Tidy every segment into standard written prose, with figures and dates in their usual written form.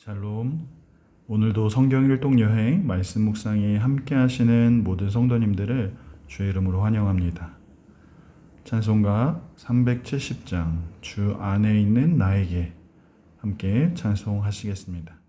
샬롬. 오늘도 성경 일독 여행 말씀 묵상에 함께 하시는 모든 성도님들을 주의 이름으로 환영합니다. 찬송가 370장 주 안에 있는 나에게 함께 찬송하시겠습니다.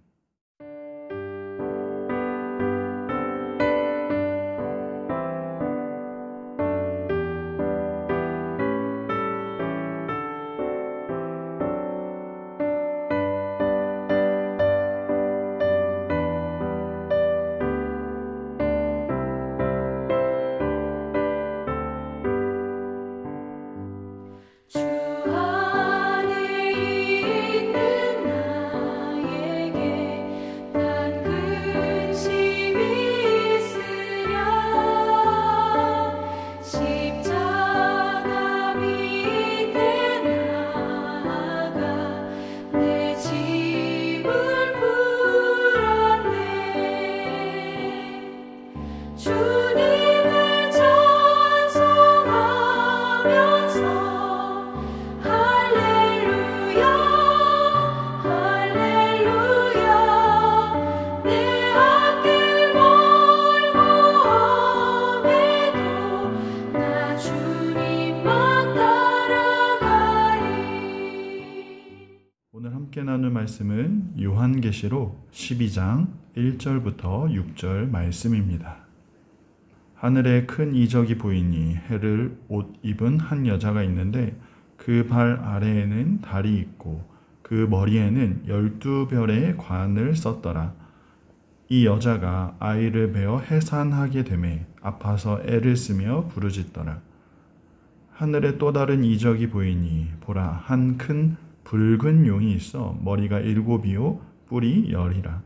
함께 나눌 말씀은 요한계시록 12장 1절부터 6절 말씀입니다. 하늘에 큰 이적이 보이니 해를 옷 입은 한 여자가 있는데 그 발 아래에는 달이 있고 그 머리에는 12별의 관을 썼더라. 이 여자가 아이를 베어 해산하게 되매 아파서 애를 쓰며 부르짖더라. 하늘에 또 다른 이적이 보이니 보라, 한 큰 붉은 용이 있어 머리가 7이요 뿔이 10이라.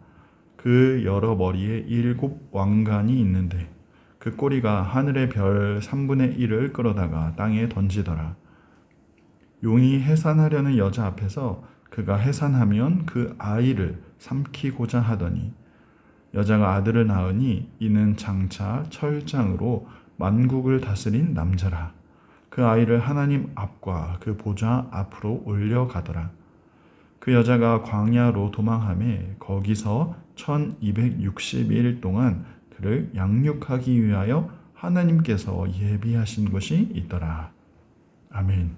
그 여러 머리에 7 왕관이 있는데 그 꼬리가 하늘의 별 3분의 1을 끌어다가 땅에 던지더라. 용이 해산하려는 여자 앞에서 그가 해산하면 그 아이를 삼키고자 하더니 여자가 아들을 낳으니 이는 장차 철장으로 만국을 다스린 남자라. 그 아이를 하나님 앞과 그 보좌 앞으로 올려가더라. 그 여자가 광야로 도망하며 거기서 1260일 동안 그를 양육하기 위하여 하나님께서 예비하신 곳이 있더라. 아멘.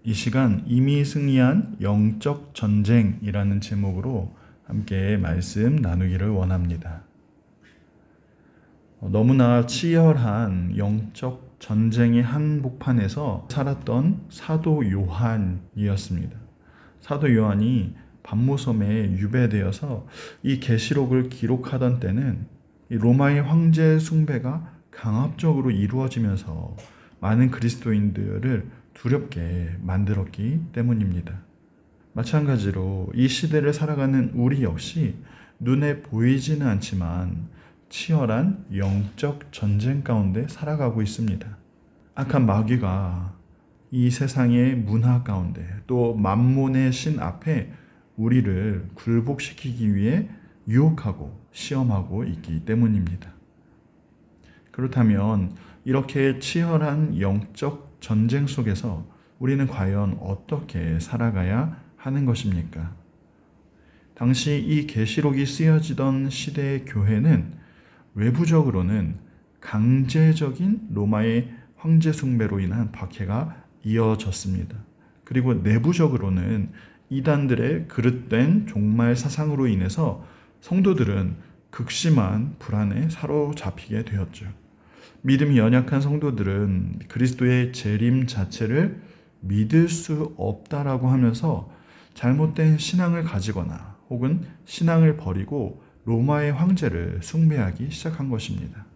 이 시간 이미 승리한 영적 전쟁이라는 제목으로 함께 말씀 나누기를 원합니다. 너무나 치열한 영적 전쟁의 한복판에서 살았던 사도 요한이었습니다. 사도 요한이 반모섬에 유배되어서 이 계시록을 기록하던 때는 이 로마의 황제 숭배가 강압적으로 이루어지면서 많은 그리스도인들을 두렵게 만들었기 때문입니다. 마찬가지로 이 시대를 살아가는 우리 역시 눈에 보이지는 않지만 치열한 영적 전쟁 가운데 살아가고 있습니다. 악한 마귀가 이 세상의 문화 가운데 또 만몬의 신 앞에 우리를 굴복시키기 위해 유혹하고 시험하고 있기 때문입니다. 그렇다면 이렇게 치열한 영적 전쟁 속에서 우리는 과연 어떻게 살아가야 하는 것입니까? 당시 이 계시록이 쓰여지던 시대의 교회는 외부적으로는 강제적인 로마의 황제 숭배로 인한 박해가 이어졌습니다. 그리고 내부적으로는 이단들의 그릇된 종말 사상으로 인해서 성도들은 극심한 불안에 사로잡히게 되었죠. 믿음이 연약한 성도들은 그리스도의 재림 자체를 믿을 수 없다라고 하면서 잘못된 신앙을 가지거나 혹은 신앙을 버리고 로마의 황제를 숭배하기 시작한 것입니다.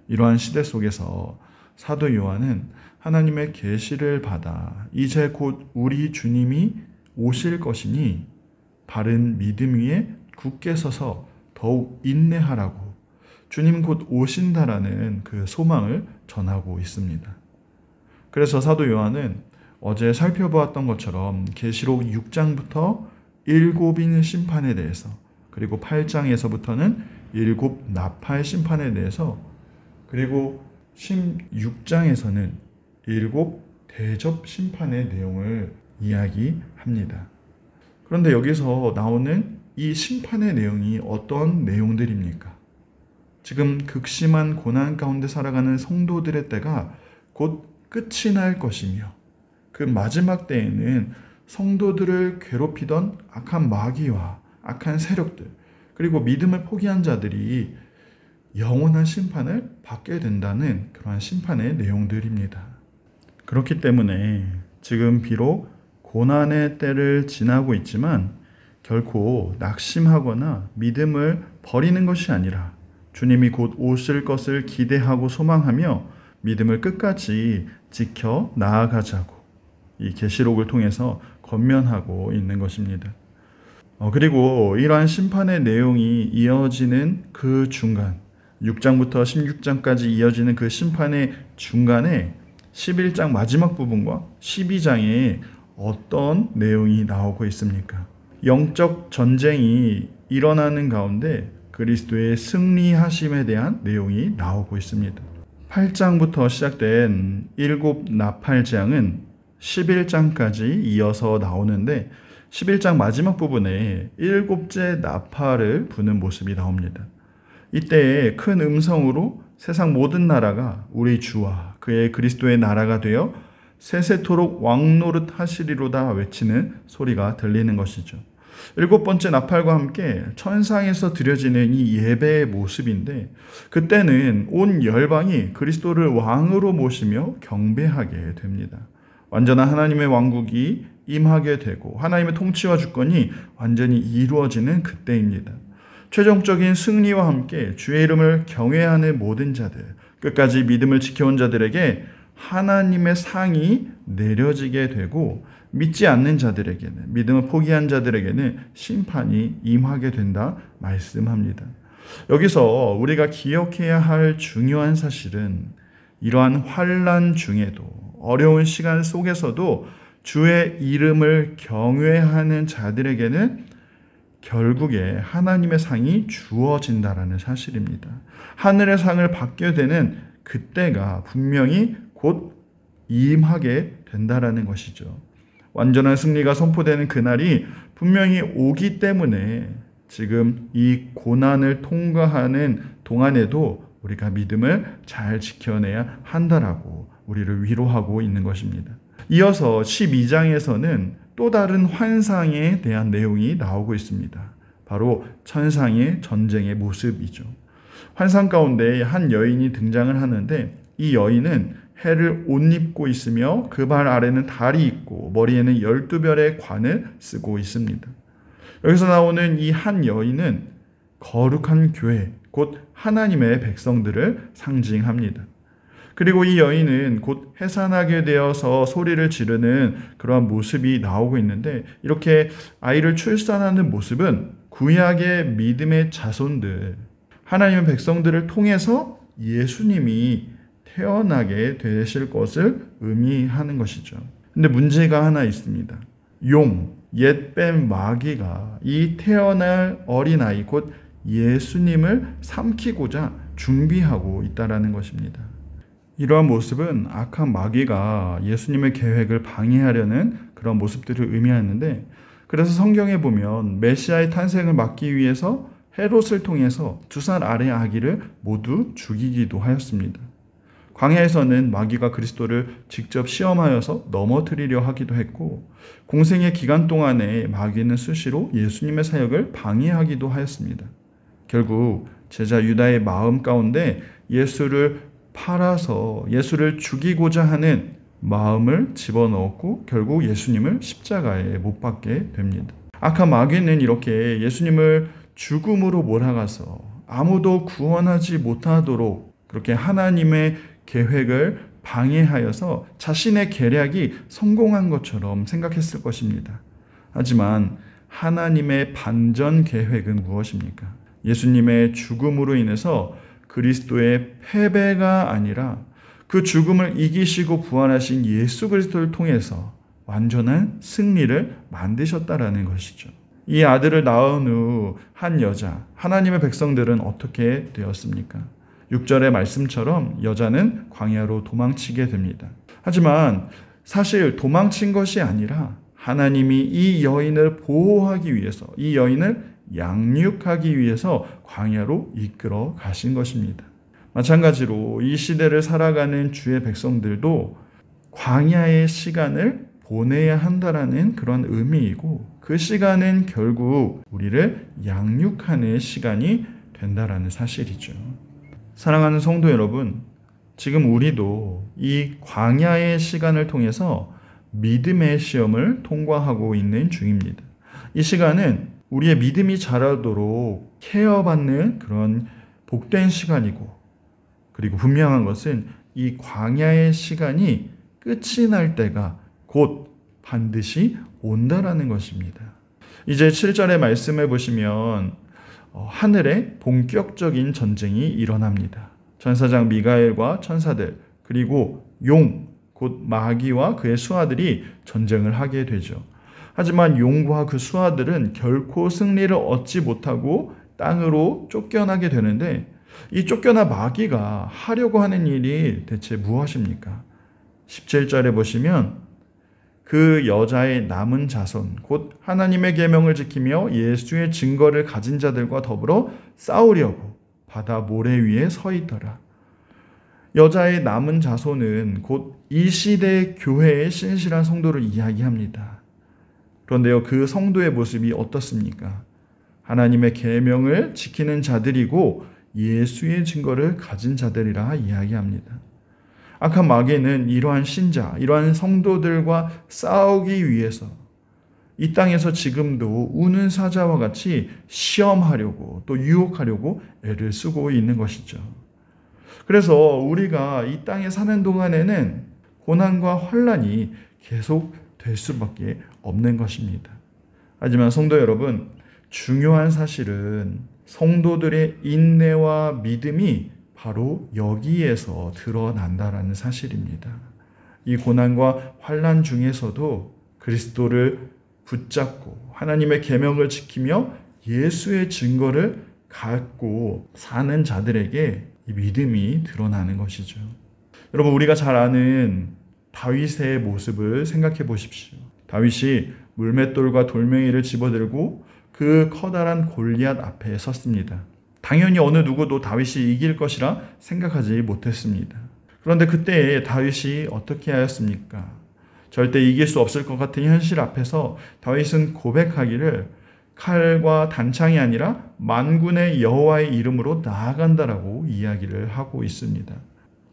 이러한 시대 속에서 사도 요한은 하나님의 계시를 받아 이제 곧 우리 주님이 오실 것이니 바른 믿음 위에 굳게 서서 더욱 인내하라고 주님 곧 오신다라는 그 소망을 전하고 있습니다. 그래서 사도 요한은 어제 살펴보았던 것처럼 계시록 6장부터 7인 심판에 대해서 그리고 8장에서부터는 7 나팔 심판에 대해서 그리고 16장에서는 7 대접 심판의 내용을 이야기합니다. 그런데 여기서 나오는 이 심판의 내용이 어떤 내용들입니까? 지금 극심한 고난 가운데 살아가는 성도들의 때가 곧 끝이 날 것이며 그 마지막 때에는 성도들을 괴롭히던 악한 마귀와 악한 세력들 그리고 믿음을 포기한 자들이 영원한 심판을 받게 된다는 그러한 심판의 내용들입니다. 그렇기 때문에 지금 비록 고난의 때를 지나고 있지만 결코 낙심하거나 믿음을 버리는 것이 아니라 주님이 곧 오실 것을 기대하고 소망하며 믿음을 끝까지 지켜 나아가자고 이 계시록을 통해서 권면하고 있는 것입니다. 그리고 이러한 심판의 내용이 이어지는 그 중간 6장부터 16장까지 이어지는 그 심판의 중간에 11장 마지막 부분과 12장에 어떤 내용이 나오고 있습니까? 영적 전쟁이 일어나는 가운데 그리스도의 승리하심에 대한 내용이 나오고 있습니다. 8장부터 시작된 7 나팔재앙은 11장까지 이어서 나오는데 11장 마지막 부분에 7째 나팔을 부는 모습이 나옵니다. 이때 큰 음성으로 세상 모든 나라가 우리 주와 그의 그리스도의 나라가 되어 세세토록 왕노릇 하시리로다 외치는 소리가 들리는 것이죠. 7번째 나팔과 함께 천상에서 드려지는 이 예배의 모습인데 그때는 온 열방이 그리스도를 왕으로 모시며 경배하게 됩니다. 완전한 하나님의 왕국이 임하게 되고 하나님의 통치와 주권이 완전히 이루어지는 그때입니다. 최종적인 승리와 함께 주의 이름을 경외하는 모든 자들, 끝까지 믿음을 지켜온 자들에게 하나님의 상이 내려지게 되고 믿지 않는 자들에게는, 믿음을 포기한 자들에게는 심판이 임하게 된다 말씀합니다. 여기서 우리가 기억해야 할 중요한 사실은 이러한 환난 중에도 어려운 시간 속에서도 주의 이름을 경외하는 자들에게는 결국에 하나님의 상이 주어진다라는 사실입니다. 하늘의 상을 받게 되는 그때가 분명히 곧 임하게 된다라는 것이죠. 완전한 승리가 선포되는 그날이 분명히 오기 때문에 지금 이 고난을 통과하는 동안에도 우리가 믿음을 잘 지켜내야 한다라고 우리를 위로하고 있는 것입니다. 이어서 12장에서는 또 다른 환상에 대한 내용이 나오고 있습니다. 바로 천상의 전쟁의 모습이죠. 환상 가운데 한 여인이 등장을 하는데 이 여인은 해를 옷 입고 있으며 그 발 아래는 달이 있고 머리에는 12별의 관을 쓰고 있습니다. 여기서 나오는 이 한 여인은 거룩한 교회, 곧 하나님의 백성들을 상징합니다. 그리고 이 여인은 곧 해산하게 되어서 소리를 지르는 그러한 모습이 나오고 있는데 이렇게 아이를 출산하는 모습은 구약의 믿음의 자손들, 하나님의 백성들을 통해서 예수님이 태어나게 되실 것을 의미하는 것이죠. 근데 문제가 하나 있습니다. 옛뱀 마귀가 이 태어날 어린아이 곧 예수님을 삼키고자 준비하고 있다는 것입니다. 이러한 모습은 악한 마귀가 예수님의 계획을 방해하려는 그런 모습들을 의미하는데 그래서 성경에 보면 메시아의 탄생을 막기 위해서 헤롯을 통해서 2살 아래 아기를 모두 죽이기도 하였습니다. 광야에서는 마귀가 그리스도를 직접 시험하여서 넘어뜨리려 하기도 했고 공생의 기간 동안에 마귀는 수시로 예수님의 사역을 방해하기도 하였습니다. 결국 제자 유다의 마음 가운데 예수를 팔아서 예수를 죽이고자 하는 마음을 집어넣었고 결국 예수님을 십자가에 못 박게 됩니다. 악한 마귀는 이렇게 예수님을 죽음으로 몰아가서 아무도 구원하지 못하도록 그렇게 하나님의 계획을 방해하여서 자신의 계략이 성공한 것처럼 생각했을 것입니다. 하지만 하나님의 반전 계획은 무엇입니까? 예수님의 죽음으로 인해서 그리스도의 패배가 아니라 그 죽음을 이기시고 부활하신 예수 그리스도를 통해서 완전한 승리를 만드셨다라는 것이죠. 이 아들을 낳은 후 한 여자, 하나님의 백성들은 어떻게 되었습니까? 6절의 말씀처럼 여자는 광야로 도망치게 됩니다. 하지만 사실 도망친 것이 아니라 하나님이 이 여인을 보호하기 위해서, 이 여인을 양육하기 위해서 광야로 이끌어 가신 것입니다. 마찬가지로 이 시대를 살아가는 주의 백성들도 광야의 시간을 보내야 한다라는 그런 의미이고, 그 시간은 결국 우리를 양육하는 시간이 된다라는 사실이죠. 사랑하는 성도 여러분, 지금 우리도 이 광야의 시간을 통해서 믿음의 시험을 통과하고 있는 중입니다. 이 시간은 우리의 믿음이 자라도록 케어받는 그런 복된 시간이고, 그리고 분명한 것은 이 광야의 시간이 끝이 날 때가 곧 반드시 온다라는 것입니다. 이제 7절의 말씀을 보시면 하늘에 본격적인 전쟁이 일어납니다. 천사장 미가엘과 천사들, 그리고 용, 곧 마귀와 그의 수하들이 전쟁을 하게 되죠. 하지만 용과 그 수하들은 결코 승리를 얻지 못하고 땅으로 쫓겨나게 되는데, 이 쫓겨나 마귀가 하려고 하는 일이 대체 무엇입니까? 17절에 보시면 그 여자의 남은 자손, 곧 하나님의 계명을 지키며 예수의 증거를 가진 자들과 더불어 싸우려고 바다 모래 위에 서 있더라. 여자의 남은 자손은 곧 이 시대의 교회의 신실한 성도를 이야기합니다. 그런데요, 그 성도의 모습이 어떻습니까? 하나님의 계명을 지키는 자들이고 예수의 증거를 가진 자들이라 이야기합니다. 악한 마귀는 이러한 신자, 이러한 성도들과 싸우기 위해서 이 땅에서 지금도 우는 사자와 같이 시험하려고, 또 유혹하려고 애를 쓰고 있는 것이죠. 그래서 우리가 이 땅에 사는 동안에는 고난과 환난이 계속 될 수밖에 없는 것입니다. 하지만 성도 여러분, 중요한 사실은 성도들의 인내와 믿음이 바로 여기에서 드러난다라는 사실입니다. 이 고난과 환난 중에서도 그리스도를 붙잡고 하나님의 계명을 지키며 예수의 증거를 갖고 사는 자들에게 이 믿음이 드러나는 것이죠. 여러분, 우리가 잘 아는 다윗의 모습을 생각해 보십시오. 다윗이 물맷돌과 돌멩이를 집어들고 그 커다란 골리앗 앞에 섰습니다. 당연히 어느 누구도 다윗이 이길 것이라 생각하지 못했습니다. 그런데 그때 다윗이 어떻게 하였습니까? 절대 이길 수 없을 것 같은 현실 앞에서 다윗은 고백하기를 칼과 단창이 아니라 만군의 여호와의 이름으로 나아간다라고 이야기를 하고 있습니다.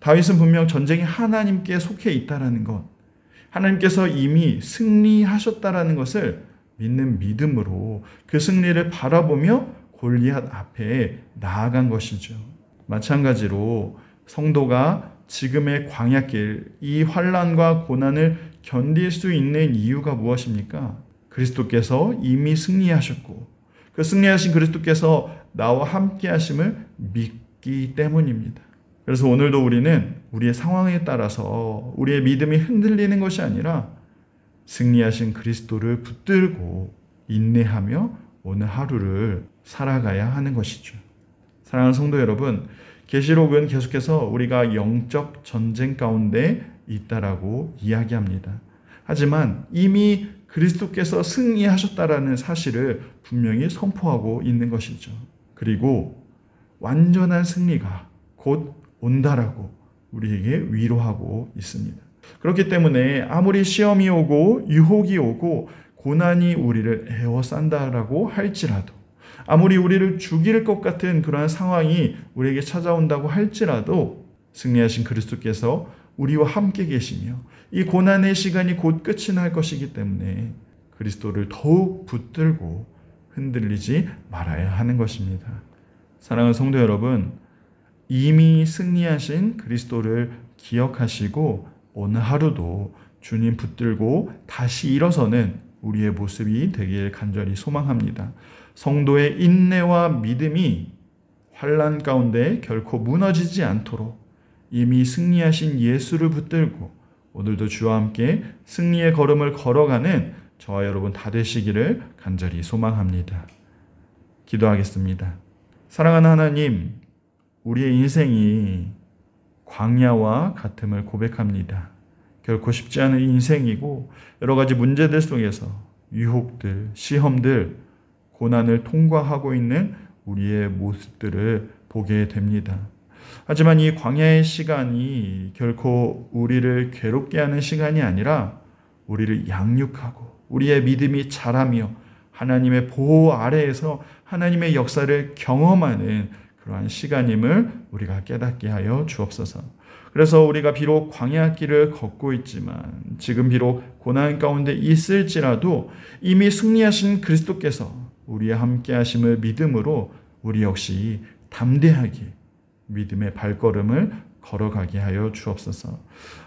다윗은 분명 전쟁이 하나님께 속해 있다라는 것, 하나님께서 이미 승리하셨다라는 것을 믿는 믿음으로 그 승리를 바라보며 골리앗 앞에 나아간 것이죠. 마찬가지로 성도가 지금의 광야길, 이 환난과 고난을 견딜 수 있는 이유가 무엇입니까? 그리스도께서 이미 승리하셨고 그 승리하신 그리스도께서 나와 함께 하심을 믿기 때문입니다. 그래서 오늘도 우리는 우리의 상황에 따라서 우리의 믿음이 흔들리는 것이 아니라 승리하신 그리스도를 붙들고 인내하며 오늘 하루를 살아가야 하는 것이죠. 사랑하는 성도 여러분, 계시록은 계속해서 우리가 영적 전쟁 가운데 있다라고 이야기합니다. 하지만 이미 그리스도께서 승리하셨다라는 사실을 분명히 선포하고 있는 것이죠. 그리고 완전한 승리가 곧 온다라고 우리에게 위로하고 있습니다. 그렇기 때문에 아무리 시험이 오고 유혹이 오고 고난이 우리를 에워싼다라고 할지라도, 아무리 우리를 죽일 것 같은 그러한 상황이 우리에게 찾아온다고 할지라도 승리하신 그리스도께서 우리와 함께 계시며 이 고난의 시간이 곧 끝이 날 것이기 때문에 그리스도를 더욱 붙들고 흔들리지 말아야 하는 것입니다. 사랑하는 성도 여러분, 이미 승리하신 그리스도를 기억하시고 오늘 하루도 주님 붙들고 다시 일어서는 우리의 모습이 되길 간절히 소망합니다. 성도의 인내와 믿음이 환난 가운데 결코 무너지지 않도록 이미 승리하신 예수를 붙들고 오늘도 주와 함께 승리의 걸음을 걸어가는 저와 여러분 다 되시기를 간절히 소망합니다. 기도하겠습니다. 사랑하는 하나님, 우리의 인생이 광야와 같음을 고백합니다. 결코 쉽지 않은 인생이고 여러 가지 문제들 속에서 유혹들, 시험들, 고난을 통과하고 있는 우리의 모습들을 보게 됩니다. 하지만 이 광야의 시간이 결코 우리를 괴롭게 하는 시간이 아니라 우리를 양육하고 우리의 믿음이 자라며 하나님의 보호 아래에서 하나님의 역사를 경험하는 그러한 시간임을 우리가 깨닫게 하여 주옵소서. 그래서 우리가 비록 광야길을 걷고 있지만 지금 비록 고난 가운데 있을지라도 이미 승리하신 그리스도께서 우리와 함께 하심을 믿음으로 우리 역시 담대하게 믿음의 발걸음을 걸어가게 하여 주옵소서.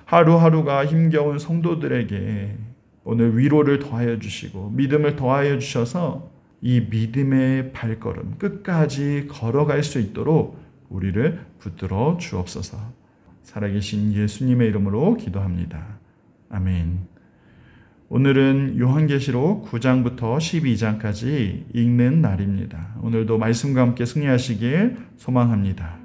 하루하루가 힘겨운 성도들에게 오늘 위로를 더하여 주시고 믿음을 더하여 주셔서 이 믿음의 발걸음 끝까지 걸어갈 수 있도록 우리를 붙들어 주옵소서. 살아계신 예수님의 이름으로 기도합니다. 아멘. 오늘은 요한계시록 9장부터 12장까지 읽는 날입니다. 오늘도 말씀과 함께 승리하시길 소망합니다.